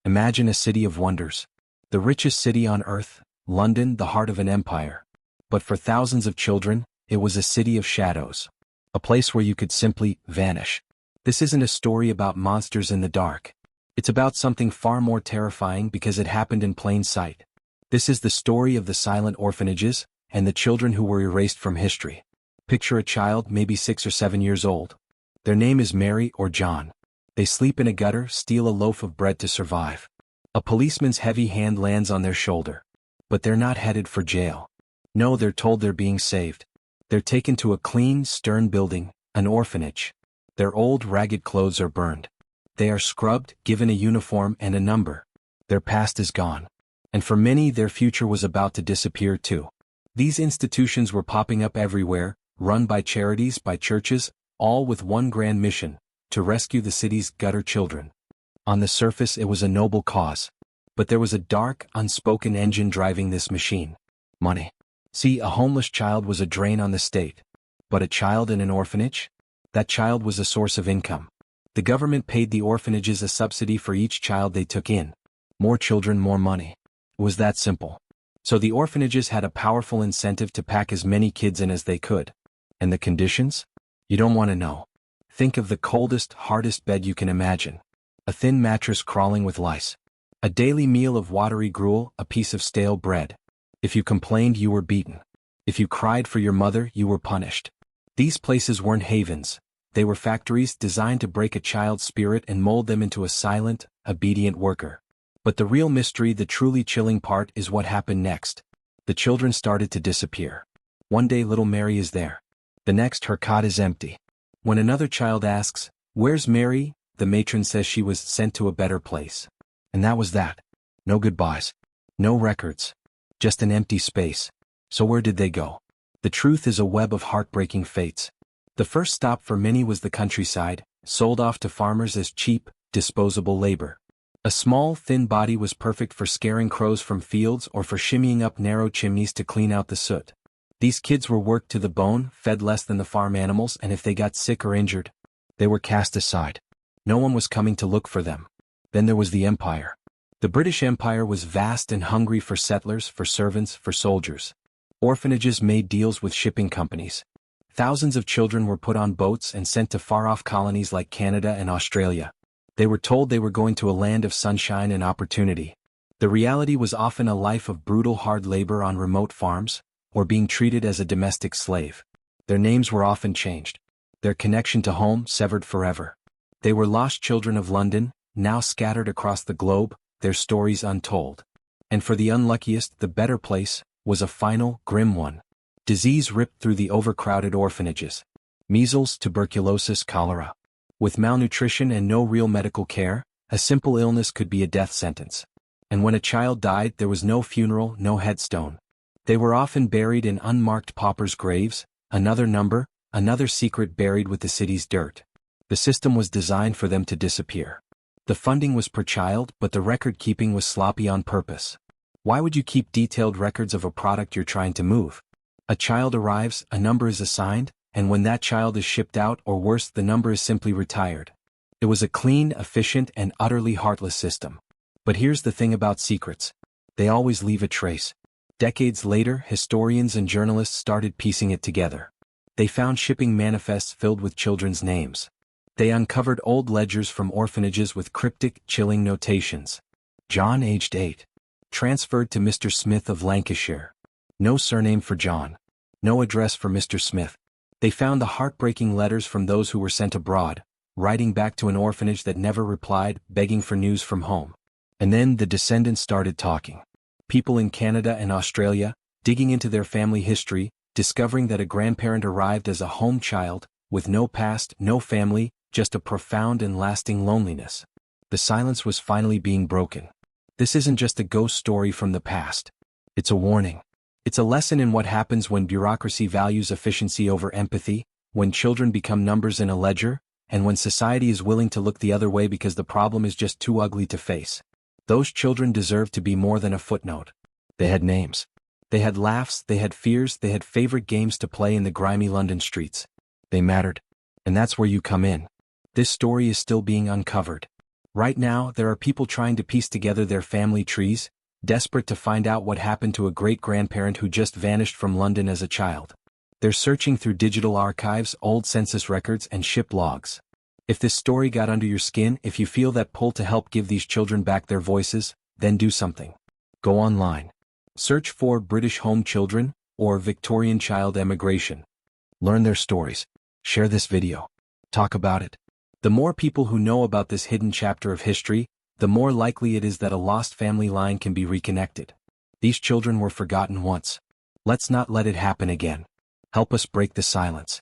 Imagine a city of wonders. The richest city on earth, London, the heart of an empire. But for thousands of children, it was a city of shadows. A place where you could simply vanish. This isn't a story about monsters in the dark. It's about something far more terrifying because it happened in plain sight. This is the story of the silent orphanages and the children who were erased from history. Picture a child, maybe 6 or 7 years old. Their name is Mary or John. They sleep in a gutter, steal a loaf of bread to survive. A policeman's heavy hand lands on their shoulder. But they're not headed for jail. No, they're told they're being saved. They're taken to a clean, stern building, an orphanage. Their old, ragged clothes are burned. They are scrubbed, given a uniform and a number. Their past is gone. And for many, their future was about to disappear too. These institutions were popping up everywhere, run by charities, by churches, all with one grand mission: to rescue the city's gutter children. On the surface, it was a noble cause. But there was a dark, unspoken engine driving this machine: money. See, a homeless child was a drain on the state. But a child in an orphanage? That child was a source of income. The government paid the orphanages a subsidy for each child they took in. More children, more money. It was that simple. So the orphanages had a powerful incentive to pack as many kids in as they could. And the conditions? You don't want to know. Think of the coldest, hardest bed you can imagine. A thin mattress crawling with lice. A daily meal of watery gruel, a piece of stale bread. If you complained, you were beaten. If you cried for your mother, you were punished. These places weren't havens. They were factories designed to break a child's spirit and mold them into a silent, obedient worker. But the real mystery, the truly chilling part, is what happened next. The children started to disappear. One day little Mary is there. The next, her cot is empty. When another child asks, "Where's Mary?" the matron says she was sent to a better place. And that was that. No goodbyes. No records. Just an empty space. So where did they go? The truth is a web of heartbreaking fates. The first stop for many was the countryside, sold off to farmers as cheap, disposable labor. A small, thin body was perfect for scaring crows from fields or for shimmying up narrow chimneys to clean out the soot. These kids were worked to the bone, fed less than the farm animals, and if they got sick or injured, they were cast aside. No one was coming to look for them. Then there was the empire. The British Empire was vast and hungry for settlers, for servants, for soldiers. Orphanages made deals with shipping companies. Thousands of children were put on boats and sent to far-off colonies like Canada and Australia. They were told they were going to a land of sunshine and opportunity. The reality was often a life of brutal hard labor on remote farms, or being treated as a domestic slave. Their names were often changed. Their connection to home severed forever. They were lost children of London, now scattered across the globe, their stories untold. And for the unluckiest, the better place was a final, grim one. Disease ripped through the overcrowded orphanages. Measles, tuberculosis, cholera. With malnutrition and no real medical care, a simple illness could be a death sentence. And when a child died, there was no funeral, no headstone. They were often buried in unmarked paupers' graves, another number, another secret buried with the city's dirt. The system was designed for them to disappear. The funding was per child, but the record-keeping was sloppy on purpose. Why would you keep detailed records of a product you're trying to move? A child arrives, a number is assigned, and when that child is shipped out, or worse, the number is simply retired. It was a clean, efficient, and utterly heartless system. But here's the thing about secrets. They always leave a trace. Decades later, historians and journalists started piecing it together. They found shipping manifests filled with children's names. They uncovered old ledgers from orphanages with cryptic, chilling notations. John, aged 8. Transferred to Mr. Smith of Lancashire. No surname for John. No address for Mr. Smith. They found the heartbreaking letters from those who were sent abroad, writing back to an orphanage that never replied, begging for news from home. And then the descendants started talking. People in Canada and Australia, digging into their family history, discovering that a grandparent arrived as a home child, with no past, no family, just a profound and lasting loneliness. The silence was finally being broken. This isn't just a ghost story from the past. It's a warning. It's a lesson in what happens when bureaucracy values efficiency over empathy, when children become numbers in a ledger, and when society is willing to look the other way because the problem is just too ugly to face. Those children deserve to be more than a footnote. They had names. They had laughs, they had fears, they had favorite games to play in the grimy London streets. They mattered. And that's where you come in. This story is still being uncovered. Right now, there are people trying to piece together their family trees, desperate to find out what happened to a great-grandparent who just vanished from London as a child. They're searching through digital archives, old census records, and ship logs. If this story got under your skin, if you feel that pull to help give these children back their voices, then do something. Go online. Search for British Home Children or Victorian Child Emigration. Learn their stories. Share this video. Talk about it. The more people who know about this hidden chapter of history, the more likely it is that a lost family line can be reconnected. These children were forgotten once. Let's not let it happen again. Help us break the silence.